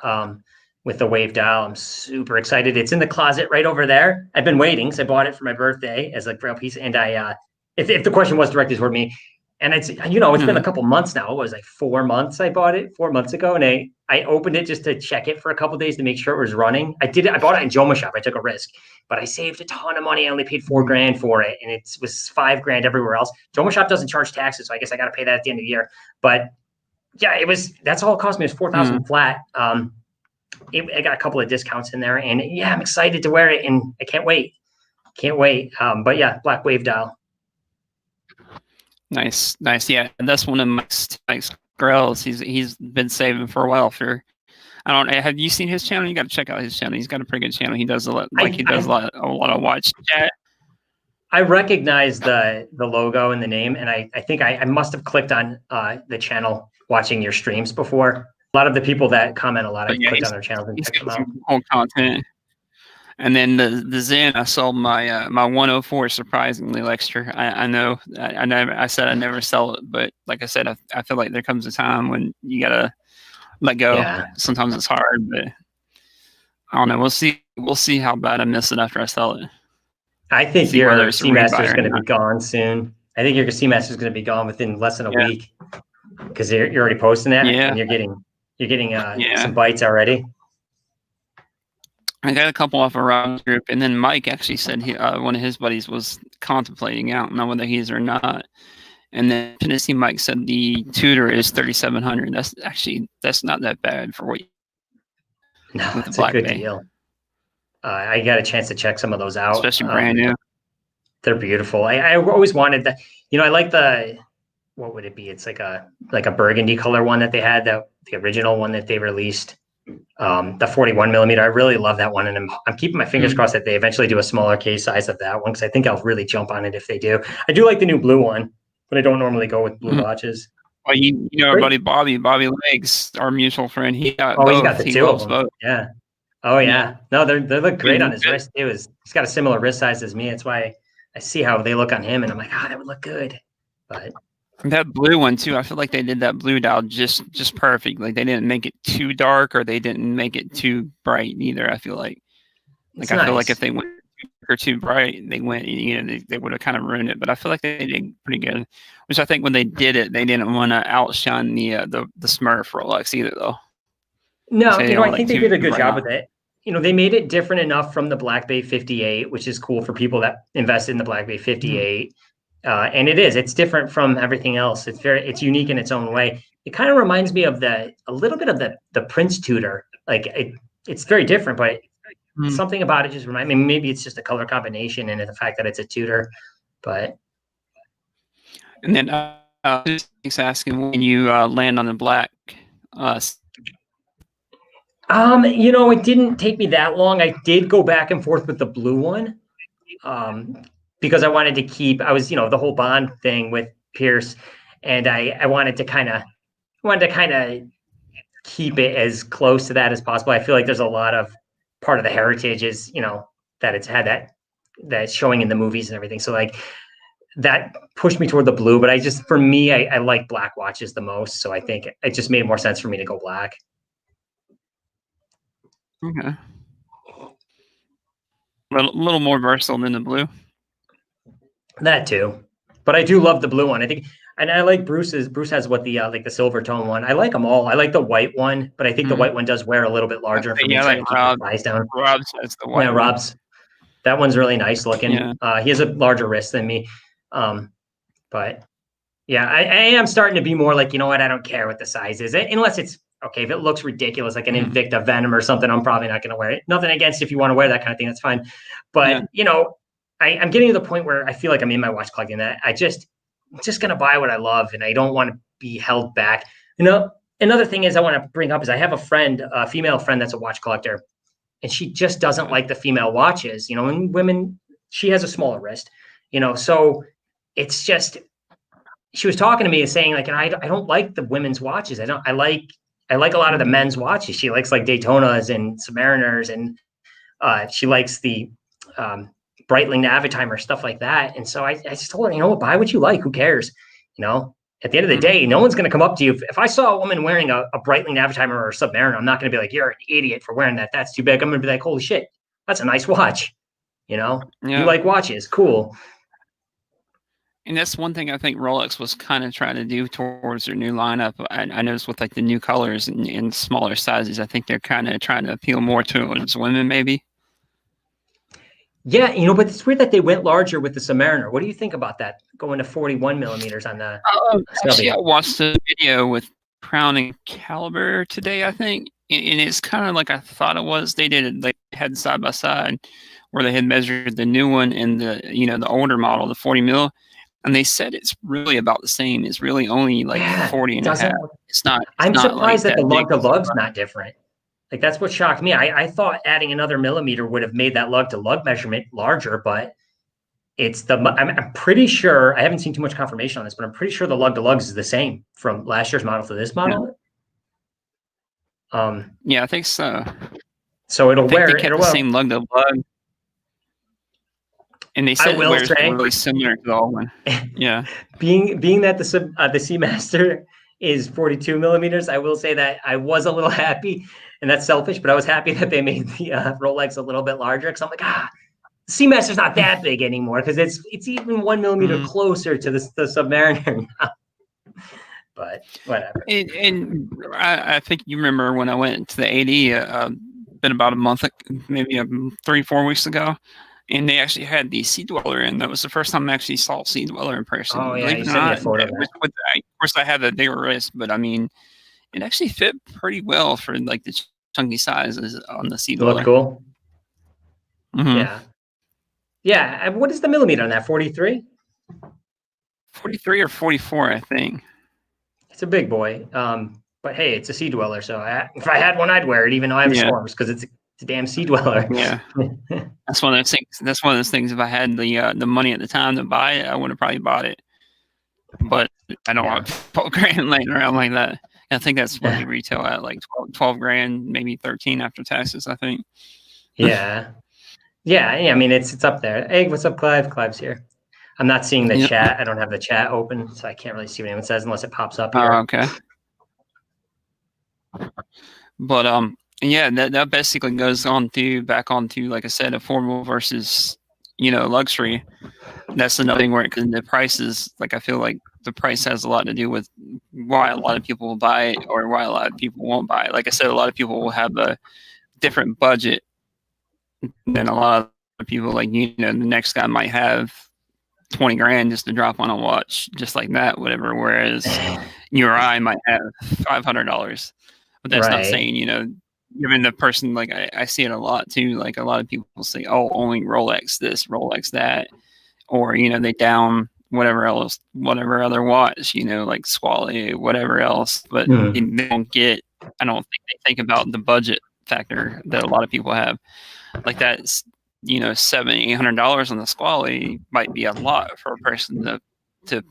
with the wave dial. I'm super excited. It's in the closet right over there. I've been waiting because I bought it for my birthday as a grail piece. And if the question was directed toward me, and it's, you know, it's been a couple months now. It was like 4 months. I bought it 4 months ago, and I opened it just to check it for a couple of days to make sure it was running. I bought it in Joma Shop. I took a risk, but I saved a ton of money. I only paid $4,000 for it, and it was $5,000 everywhere else. Joma Shop doesn't charge taxes, so I guess I got to pay that at the end of the year. But yeah, that's all it cost me. It was $4,000 flat. I got a couple of discounts in there, and yeah, I'm excited to wear it, and I can't wait. But yeah, black wave dial. Nice. Yeah, that's one of Mike's grails. He's been saving for a while for. I don't know. Have you seen his channel? You got to check out his channel. He's got a pretty good channel. He does a lot of watch chat. I recognize the logo and the name, and I think I must have clicked on the channel watching your streams before. A lot of the people that comment a lot, I clicked on their channels and checked them out. Whole content. And then the Zen, I sold my 104 surprisingly, Lexter. I know I said I never sell it, but like I said, I feel like there comes a time when you gotta let go. Yeah. Sometimes it's hard, but I don't know. We'll see how bad I miss it after I sell it. I think your Seamaster is going to be gone soon. I think your Seamaster is going to be gone within less than a week because you're already posting that, and you're getting some bites already. I got a couple off a round group, and then Mike actually said one of his buddies was contemplating. I don't know whether he is or not. And then Tennessee Mike said the Tudor is 3,700. That's not that bad for what. No, it's a good deal. I got a chance to check some of those out, especially brand new. They're beautiful. I always wanted that. You know, I like what would it be? It's like a burgundy color one that they had, the original one that they released. The 41 millimeter. I really love that one, and I'm keeping my fingers crossed that they eventually do a smaller case size of that one because I think I'll really jump on it if they do. I do like the new blue one, but I don't normally go with blue watches. Well, you know our buddy Bobby Legs, our mutual friend. He got he got the two of them. Both. Yeah. Oh yeah. No, they look great on his wrist too. He's got a similar wrist size as me. That's why I see how they look on him, and I'm like, that would look good. But that blue one too, I feel like they did that blue dial just perfect. Like they didn't make it too dark or they didn't make it too bright either. I feel like I feel like if they went or too bright, they went, they would have kind of ruined it. But I feel like they did pretty good. Which I think when they did it, they didn't want to outshine the Smurf Rolex either, though. No, So I think they did a good job on. with it. They made it different enough from the Black Bay 58, which is cool for people that invested in the Black Bay 58. And it's different from everything else. It's unique in its own way. It kind of reminds me of a little bit of the Prince Tudor. Like it's very different, but something about it just reminds me. Maybe it's just a color combination and the fact that it's a Tudor, but. And then just asking when you land on the black. It didn't take me that long. I did go back and forth with the blue one, because I wanted to keep. I was, the whole Bond thing with Pierce, and I wanted to kind of keep it as close to that as possible. I feel like there's a lot of part of the heritage is, that it's had that's showing in the movies and everything. So like that pushed me toward the blue, but for me, I like black watches the most. So I think it just made more sense for me to go black. Okay. A little more versatile than the blue. That too, but I do love the blue one. I think, and I like Bruce's. Bruce has the silver tone one. I like them all. I like the white one, but I think the white one does wear a little bit larger for me. Yeah, like Rob. Down. Rob's has the white. Yeah, Rob's. That one's really nice looking. Yeah. He has a larger wrist than me, but yeah, I am starting to be more like, I don't care what the size is, unless it's okay. If it looks ridiculous, like an Invicta Venom or something, I'm probably not going to wear it. Nothing against if you want to wear that kind of thing, that's fine. But I'm getting to the point where I feel like I'm in my watch collecting that I'm just going to buy what I love, and I don't want to be held back. Another thing is I want to bring up is I have a female friend that's a watch collector, and she just doesn't like the female watches, and women, she has a smaller wrist, so it's just, she was talking to me and saying like, and I don't like the women's watches. I like a lot of the men's watches. She likes like Daytonas and Submariners, and she likes the Breitling Navitimer, stuff like that. And so I just told her, buy what you like. Who cares? At the end of the day, no one's going to come up to you. If I saw a woman wearing a Breitling Navitimer or a Submariner, I'm not going to be like, you're an idiot for wearing that. That's too big. I'm going to be like, holy shit, that's a nice watch. You like watches. Cool. And that's one thing I think Rolex was kind of trying to do towards their new lineup. I noticed with like the new colors and smaller sizes, I think they're kind of trying to appeal more towards women, maybe. Yeah, but it's weird that they went larger with the Submariner. What do you think about that? Going to 41 millimeters on the. Actually, I watched a video with Crown and Caliber today, I think, and it's kind of like I thought it was. They had side by side, where they had measured the new one and the older model, the 40 mil, and they said it's really about the same. It's really only like 40 and a half. It's not. I'm surprised that the lug-to-lug's not different. Like, that's what shocked me. I thought adding another millimeter would have made that lug-to-lug measurement larger, but I'm pretty sure, I haven't seen too much confirmation on this, but I'm pretty sure the lug-to-lugs is the same from last year's model to this model. Yeah, I think so. So it'll wear the same lug-to-lug. And they said it wears really similar to the old one. Yeah. being that the Seamaster is 42 millimeters, I will say that I was a little happy, and that's selfish, but I was happy that they made the Rolex a little bit larger, because I'm like, the Seamaster's not that big anymore, because it's even 1 millimeter closer to the Submariner now. But whatever. And I think you remember when I went to the AD, been about a month, maybe 3-4 weeks ago, and they actually had the Sea Dweller in. That was the first time I actually saw Sea Dweller in person. Oh, yeah, you sent me a photo of that. Of course, I had a bigger wrist, but I mean, it actually fit pretty well for like the chunky sizes on the Sea Dweller. Look cool. Yeah. Yeah. What is the millimeter on that? 43? 43 or 44, I think. It's a big boy. But hey, it's a Sea Dweller. So if I had one, I'd wear it, even though I have storms, because it's a damn Sea Dweller. Yeah. That's one of those things. That's one of those things. If I had the money at the time to buy it, I would have probably bought it. But I don't want $12,000 laying around like that. I think that's what they retail at, like $12,000, maybe 13 after taxes, I think. Yeah. I mean, it's up there. Hey, what's up, Clive? Clive's here. I'm not seeing the chat. I don't have the chat open, so I can't really see what anyone says unless it pops up here. Oh, okay. But And yeah, that basically goes on to back onto, like I said, affordable versus, luxury. That's another thing where because the prices, like I feel like the price has a lot to do with why a lot of people will buy it or why a lot of people won't buy it. Like I said, a lot of people will have a different budget than a lot of people. Like, the next guy might have 20 grand just to drop on a watch, just like that, whatever. Whereas you or I might have $500. But that's not Right. saying, given the person, like I see it a lot too. Like a lot of people say, oh, only Rolex this, Rolex that, or, they down whatever else, whatever other watch, like Squally, whatever else. But they don't get, I don't think they think about the budget factor that a lot of people have. Like that's, $700-800 on the Squally might be a lot for a person to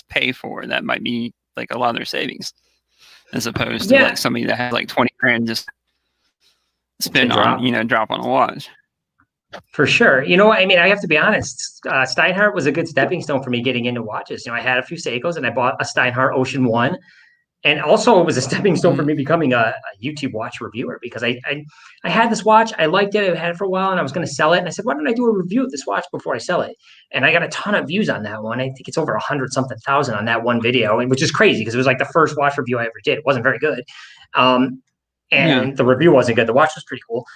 pay for. That might be like a lot of their savings, as opposed to like somebody that has like 20 grand just spend on, drop on a watch. For sure. I mean, I have to be honest. Steinhardt was a good stepping stone for me getting into watches. I had a few Seikos and I bought a Steinhardt Ocean One. And also it was a stepping stone for me becoming a YouTube watch reviewer because I had this watch. I liked it. I had it for a while and I was going to sell it. And I said, why don't I do a review of this watch before I sell it? And I got a ton of views on that one. I think it's over 100-something thousand on that one video, which is crazy because it was like the first watch review I ever did. It wasn't very good. The review wasn't good. The watch was pretty cool.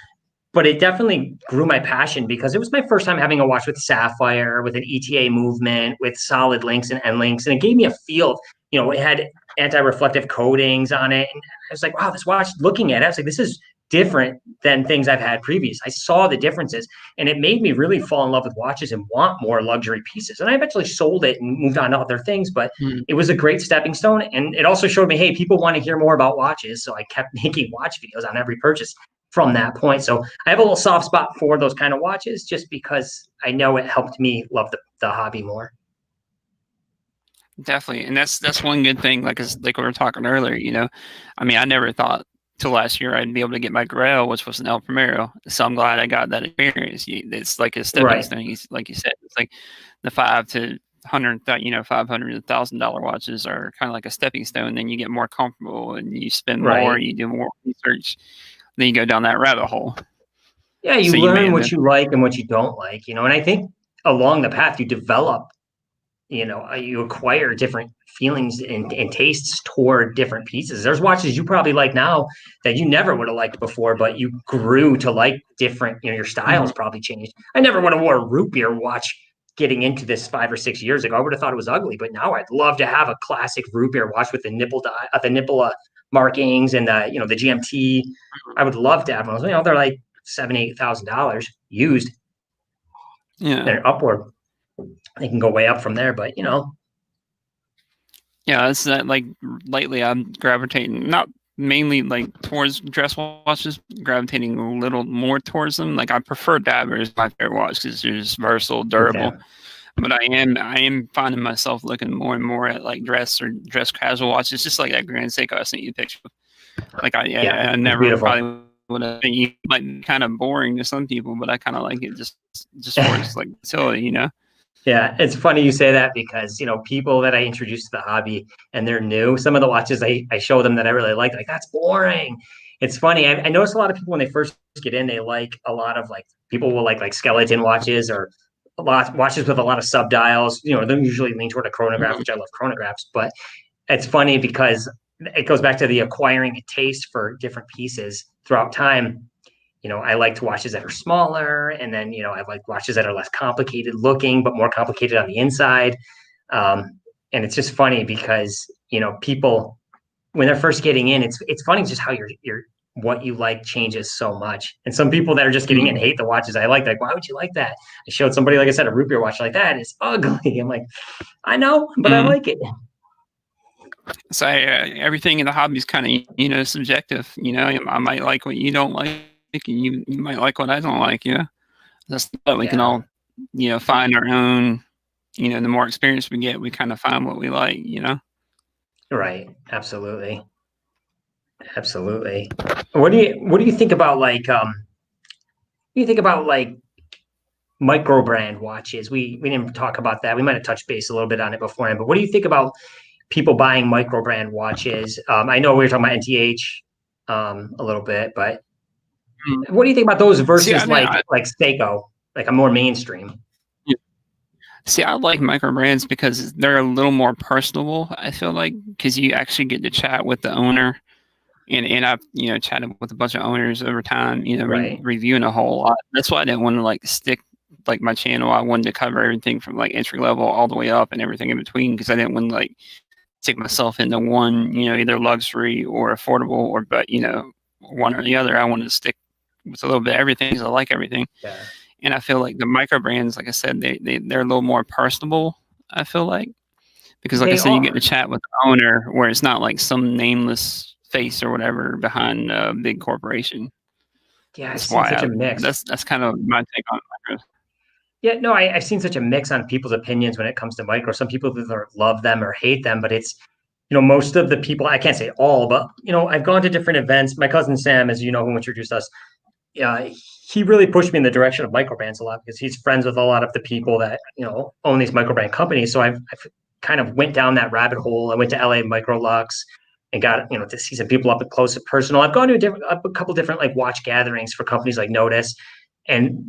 But it definitely grew my passion because it was my first time having a watch with sapphire, with an ETA movement, with solid links and end links. And it gave me a feel, it had anti-reflective coatings on it. And I was like, wow, this watch, looking at it, I was like, this is different than things I've had previous. I saw the differences and it made me really fall in love with watches and want more luxury pieces. And I eventually sold it and moved on to other things, but it was a great stepping stone. And it also showed me, hey, people want to hear more about watches. So I kept making watch videos on every purchase from that point. So I have a little soft spot for those kind of watches just because I know it helped me love the hobby more. Definitely. And that's one good thing. Like we were talking earlier, I mean, I never thought till last year I'd be able to get my Grail, which was an El Primero. So I'm glad I got that experience. It's like a stepping stone. Like you said, it's like the $500,000 watches are kind of like a stepping stone. Then you get more comfortable and you spend more, you do more research. Then you go down that rabbit hole. Yeah, you learn what you like and what you don't like, and I think along the path you develop, you acquire different feelings and tastes toward different pieces. There's watches you probably like now that you never would have liked before, but you grew to like different, your styles probably changed. I never would have wore a root beer watch getting into this 5 or 6 years ago. I would have thought it was ugly, but now I'd love to have a classic root beer watch with the nipple markings and the GMT. I would love to have one. They're like $7,000-8,000 used. Yeah, they're upward. They can go way up from there, but Yeah, it's that like lately I'm gravitating not mainly like towards dress watches, gravitating a little more towards them. Like I prefer Dabber as my favorite watch because they're just versatile, durable. Okay. But I am finding myself looking more and more at like dress casual watches, just like that Grand Seiko I sent you a picture of. Like I never probably would have. It might be kind of boring to some people, but I kind of like it just for its like utility, Yeah, it's funny you say that because, people that I introduced to the hobby and they're new, some of the watches I show them that I really like, that's boring. It's funny. I notice a lot of people when they first get in, they like a lot of people will like skeleton watches or watches with a lot of subdials. They usually lean toward a chronograph, which I love chronographs. But it's funny because it goes back to the acquiring a taste for different pieces throughout time. I like watches that are smaller, and then, I like watches that are less complicated looking, but more complicated on the inside. And it's just funny because, people, when they're first getting in, it's funny just how your what you like changes so much. And some people that are just getting in hate the watches I like, why would you like that? I showed somebody, like I said, a root beer watch like that. It's ugly. I'm like, I know, but I like it. So everything in the hobby is kind of, subjective. I might like what you don't like. And you might like what I don't like, That's what we can all, find our own, the more experience we get, we kind of find what we like, Right. Absolutely. Absolutely. What do you think about micro brand watches? We didn't talk about that. We might have touched base a little bit on it beforehand, but what do you think about people buying micro brand watches? I know we were talking about NTH. a little bit. But Mm. what do you think about those See, versus like Seiko, like a more mainstream? Yeah. See, I like micro brands because they're a little more personable. I feel like because you actually get to chat with the owner, and I've chatted with a bunch of owners over time. Right. Reviewing a whole lot. That's why I didn't want to like stick like my channel. I wanted to cover everything from like entry level all the way up and everything in between because I didn't want to like stick myself into one, either luxury or affordable but one or the other. I wanted to stick with a little bit of everything because I like everything. Yeah. And I feel like the micro brands, like I said, they're a little more personable, I feel like. Because like I They said, you get to are. chat with the owner where it's not like some nameless face or whatever behind a big corporation. Yeah, I've That's seen why such a mix. that's kind of my take on micros. Yeah, no, I've seen such a mix on people's opinions when it comes to micro. Some people either love them or hate them, but it's, most of the people, I can't say all, but, I've gone to different events. My cousin Sam, as you know, who introduced us, uh, he really pushed me in the direction of microbrands a lot because he's friends with a lot of the people that, own these microbrand companies. So I've kind of went down that rabbit hole. I went to LA Microlux and got, to see some people up close and personal. I've gone to a couple different like watch gatherings for companies like Notice, and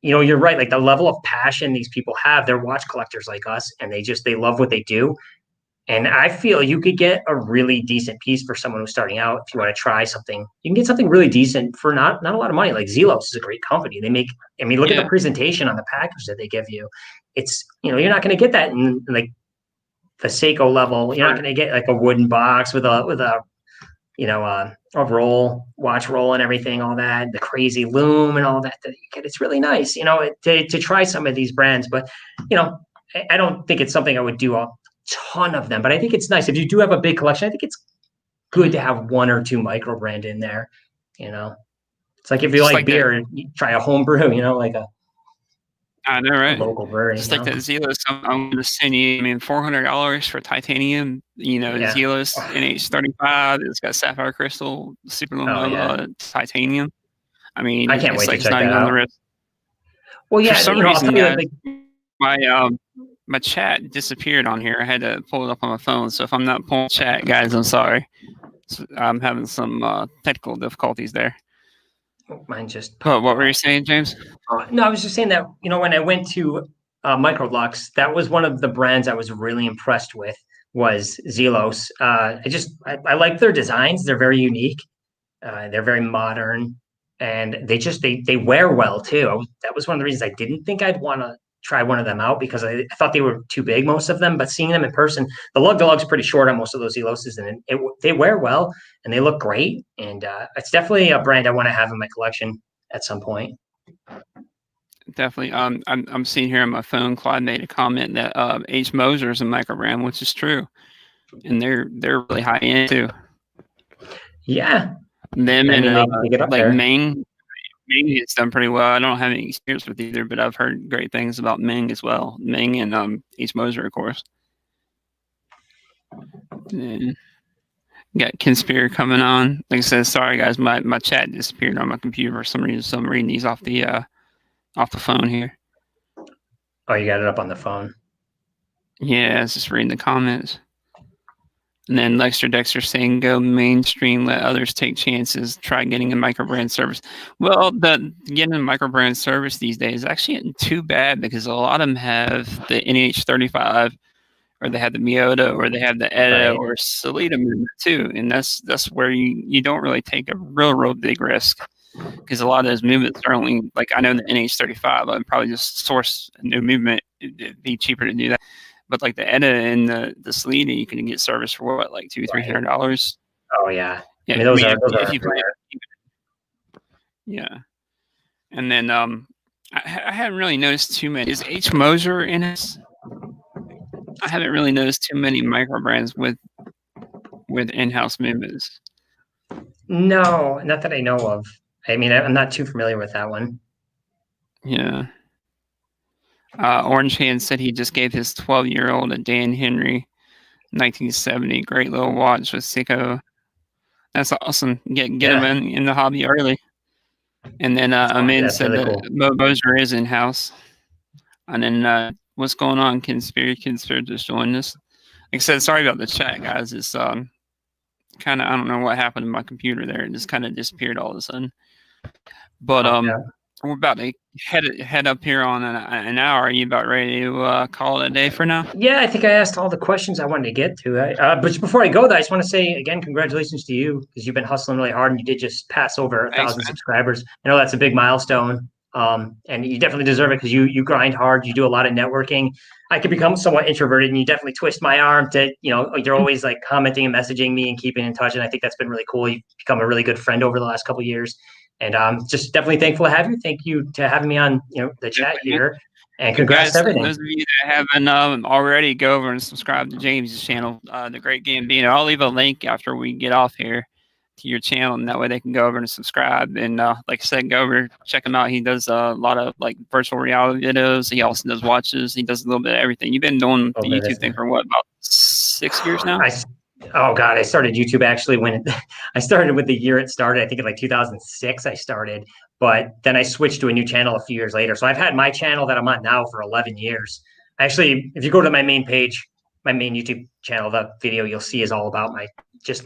you're right. Like the level of passion these people have, they're watch collectors like us, and they love what they do. And I feel you could get a really decent piece for someone who's starting out. If you want to try something, you can get something really decent for not a lot of money. Like Zelos is a great company. They make, I mean, look at the Yeah, presentation on the package that they give you. It's, you're not going to get that in like the Seiko level. You're not for going to get like a wooden box with a roll, watch roll and everything, all that, the crazy loom and all that you get. It's really nice, to try some of these brands. But, I don't think it's something I would do a ton of them. But I think it's nice. If you do have a big collection, I think it's good to have one or two micro brand in there, you know. It's like if you just like like that. beer, you try a home brew, like I know, a right? local brewery, Just like that Zelos, I'm gonna send you. I mean, $400 for titanium. Yeah. Zelos NH35. It's got sapphire crystal, Oh yeah. supernova titanium. I mean, I can't it's wait to like it's check not that even on the out. wrist. Well, For yeah, some I'll reason, tell you guys, like my my chat disappeared on here. I had to pull it up on my phone. So if I'm not pulling chat, guys, I'm sorry. I'm having some technical difficulties there. mine just But popped what were off. you saying, James? No, I was just saying that, when I went to Microlux, that was one of the brands I was really impressed with was Zelos. I like their designs. They're very unique. They're very modern, and they wear well too. That was one of the reasons I didn't think I'd want to try one of them out because I thought they were too big, most of them. But seeing them in person, the lug to lug's pretty short on most of those Zeloses, and they wear well and they look great. And it's definitely a brand I want to have in my collection at some point. Definitely. I'm seeing here on my phone. Claude made a comment that H Moser is a microbrand, which is true, and they're really high end too. Yeah, Them I and mean they get up like there. Ming has done pretty well. I don't have any experience with either, but I've heard great things about Ming as well. Ming and H Moser, of course. And got Conspirator coming on. Like I said, sorry guys, my chat disappeared on my computer for some reason. So I'm reading these off the phone here. Oh, you got it up on the phone. Yeah, I was just reading the comments. And then Lexter Dexter saying, "Go mainstream, let others take chances. Try getting a microbrand service." Well, the getting a microbrand service these days actually isn't too bad because a lot of them have the NH35, or they have the Miota, or they have the ETA Right. or Salida movement too, and that's where you don't really take a real big risk because a lot of those movements are only like I know the NH35. I'd probably just source a new movement. It'd be cheaper to do that. But like the ETA and the Salida, you can get service for what, like Right. $200-$300. Oh yeah. I Yeah, mean I those mean are those if are you play rare. it, yeah. And then I haven't really noticed too many. Is H Moser in it? I haven't really noticed too many micro brands with in-house movements. No, not that I know of. I mean, I'm not too familiar with that one. Yeah. Orange Hand said he just gave his 12-year-old a Dan Henry 1970. Great little watch with Seiko. That's awesome. Get him Yeah, in the hobby early. And then Amin that's said really that cool. Moser is in house. And then what's going on? Conspirator just joined us. Like I said, sorry about the chat, guys. It's kind of, I don't know what happened to my computer there. It just kind of disappeared all of a sudden. But Yeah. we're about to head up here on an hour. Are you about ready to call it a day for now? Yeah, I think I asked all the questions I wanted to get to. But before I go, though, I just want to say again, congratulations to you because you've been hustling really hard and you did just pass over Thanks, 1,000 man. subscribers. I know that's a big milestone, and you definitely deserve it because you grind hard. You do a lot of networking. I could become somewhat introverted, and you definitely twist my arm to, you're always like commenting and messaging me and keeping in touch. And I think that's been really cool. You've become a really good friend over the last couple of years, and just definitely thankful to have you. Thank you to having me on, the chat Definitely, man. here. And And congrats to guys, everything. those of you that haven't already, go over and subscribe to James' channel, The Great Gambino. I'll leave a link after we get off here to your channel, and that way they can go over and subscribe. And like I said, go over, check him out. He does a lot of like virtual reality videos. He also does watches. He does a little bit of everything. You've been doing the YouTube thing for what, about 6 years now? Oh God, I started YouTube actually when I started with the year it started. I think in like 2006 I started, but then I switched to a new channel a few years later. So I've had my channel that I'm on now for 11 years. Actually, if you go to my main page, my main YouTube channel, the video you'll see is all about my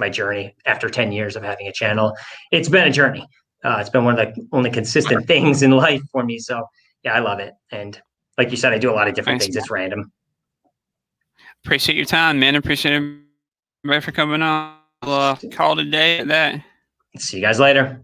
journey after 10 years of having a channel. It's been a journey. It's been one of the only consistent things in life for me. So yeah, I love it. And like you said, I do a lot of different Thanks, things. man. It's random. Appreciate your time, man. Appreciate everybody for coming on. We'll call it a day at that. See you guys later.